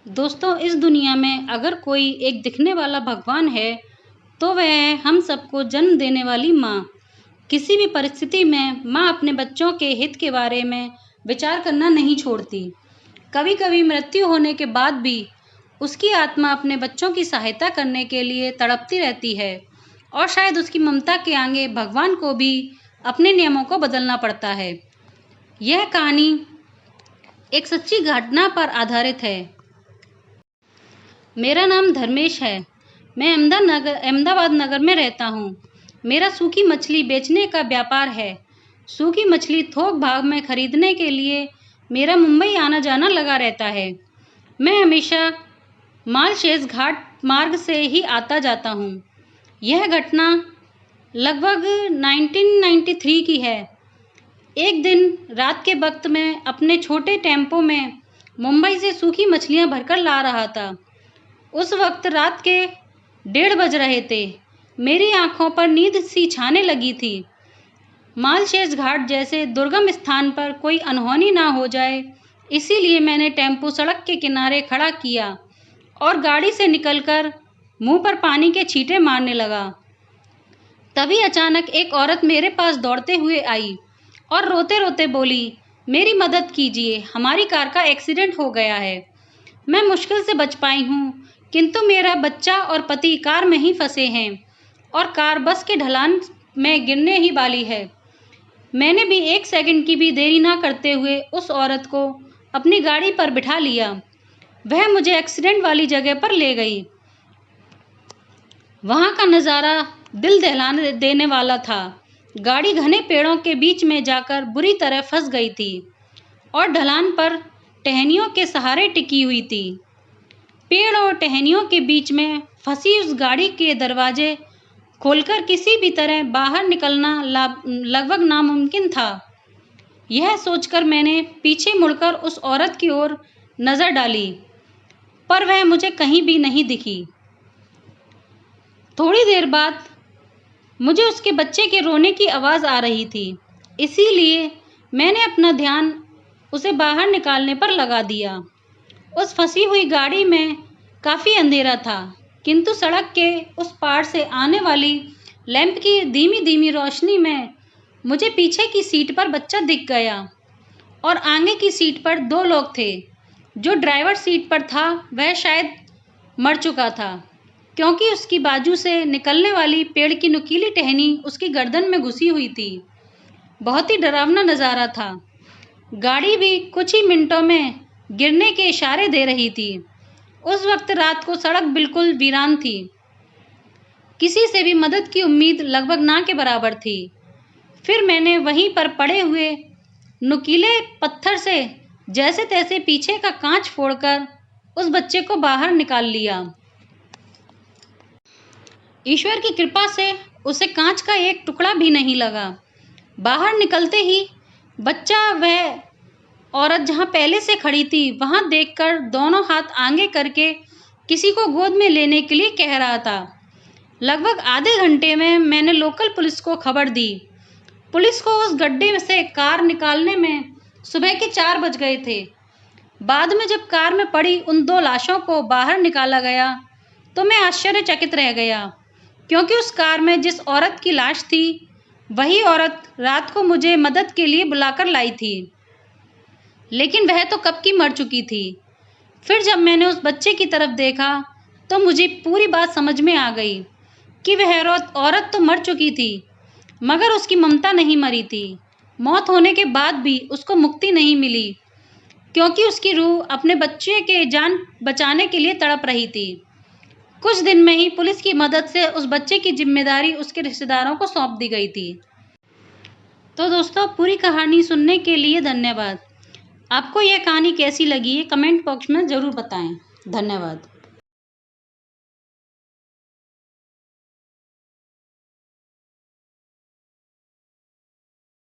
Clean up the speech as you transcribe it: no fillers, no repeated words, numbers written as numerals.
दोस्तों, इस दुनिया में अगर कोई एक दिखने वाला भगवान है तो वह है हम सबको जन्म देने वाली माँ। किसी भी परिस्थिति में माँ अपने बच्चों के हित के बारे में विचार करना नहीं छोड़ती। कभी कभी मृत्यु होने के बाद भी उसकी आत्मा अपने बच्चों की सहायता करने के लिए तड़पती रहती है और शायद उसकी ममता के आगे भगवान को भी अपने नियमों को बदलना पड़ता है। यह कहानी एक सच्ची घटना पर आधारित है। मेरा नाम धर्मेश है। मैं अहमदाबाद नगर में रहता हूँ। मेरा सूखी मछली बेचने का व्यापार है। सूखी मछली थोक भाव में खरीदने के लिए मेरा मुंबई आना जाना लगा रहता है। मैं हमेशा मालशेज घाट मार्ग से ही आता जाता हूँ। यह घटना लगभग 1993 की है। एक दिन रात के वक्त मैं अपने छोटे टेम्पो में मुंबई से सूखी मछलियाँ भरकर ला रहा था। उस वक्त रात के 1:30 बज रहे थे। मेरी आंखों पर नींद सी छाने लगी थी। मालशेज घाट जैसे दुर्गम स्थान पर कोई अनहोनी ना हो जाए, इसीलिए मैंने टेम्पो सड़क के किनारे खड़ा किया और गाड़ी से निकलकर मुंह पर पानी के छींटे मारने लगा। तभी अचानक एक औरत मेरे पास दौड़ते हुए आई और रोते रोते बोली, मेरी मदद कीजिए, हमारी कार का एक्सीडेंट हो गया है। मैं मुश्किल से बच पाई हूँ, किंतु मेरा बच्चा और पति कार में ही फंसे हैं और कार बस के ढलान में गिरने ही वाली है। मैंने भी 1 सेकंड की भी देरी ना करते हुए उस औरत को अपनी गाड़ी पर बिठा लिया। वह मुझे एक्सीडेंट वाली जगह पर ले गई। वहाँ का नज़ारा दिल दहला देने वाला था। गाड़ी घने पेड़ों के बीच में जाकर बुरी तरह फंस गई थी और ढलान पर टहनियों के सहारे टिकी हुई थी। पेड़ और टहनियों के बीच में फंसी उस गाड़ी के दरवाजे खोलकर किसी भी तरह बाहर निकलना लगभग नामुमकिन था। यह सोचकर मैंने पीछे मुड़कर उस औरत की ओर नज़र डाली, पर वह मुझे कहीं भी नहीं दिखी। थोड़ी देर बाद मुझे उसके बच्चे के रोने की आवाज़ आ रही थी, इसीलिए मैंने अपना ध्यान उसे बाहर निकालने पर लगा दिया। उस फंसी हुई गाड़ी में काफ़ी अंधेरा था, किंतु सड़क के उस पार से आने वाली लैंप की धीमी धीमी रोशनी में मुझे पीछे की सीट पर बच्चा दिख गया और आगे की सीट पर 2 लोग थे। जो ड्राइवर सीट पर था वह शायद मर चुका था, क्योंकि उसकी बाजू से निकलने वाली पेड़ की नुकीली टहनी उसकी गर्दन में घुसी हुई थी। बहुत ही डरावना नज़ारा था। गाड़ी भी कुछ ही मिनटों में गिरने के इशारे दे रही थी। उस वक्त रात को सड़क बिल्कुल वीरान थी। किसी से भी मदद की उम्मीद लगभग ना के बराबर थी। फिर मैंने वहीं पर पड़े हुए नुकीले पत्थर से जैसे तैसे पीछे का कांच फोड़कर उस बच्चे को बाहर निकाल लिया। ईश्वर की कृपा से उसे कांच का एक टुकड़ा भी नहीं लगा। बाहर निकलते ही बच्चा वह औरत जहाँ पहले से खड़ी थी वहाँ देखकर दोनों हाथ आगे करके किसी को गोद में लेने के लिए कह रहा था। लगभग आधे घंटे में मैंने लोकल पुलिस को खबर दी। पुलिस को उस गड्ढे में से कार निकालने में सुबह के 4 बज गए थे। बाद में जब कार में पड़ी उन 2 लाशों को बाहर निकाला गया तो मैं आश्चर्यचकित रह गया, क्योंकि उस कार में जिस औरत की लाश थी वही औरत रात को मुझे मदद के लिए बुलाकर लाई थी, लेकिन वह तो कब की मर चुकी थी। फिर जब मैंने उस बच्चे की तरफ देखा तो मुझे पूरी बात समझ में आ गई कि वह औरत तो मर चुकी थी, मगर उसकी ममता नहीं मरी थी। मौत होने के बाद भी उसको मुक्ति नहीं मिली, क्योंकि उसकी रूह अपने बच्चे के जान बचाने के लिए तड़प रही थी। कुछ दिन में ही पुलिस की मदद से उस बच्चे की जिम्मेदारी उसके रिश्तेदारों को सौंप दी गई थी। तो दोस्तों, पूरी कहानी सुनने के लिए धन्यवाद। आपको यह कहानी कैसी लगी है कमेंट बॉक्स में ज़रूर बताएं। धन्यवाद।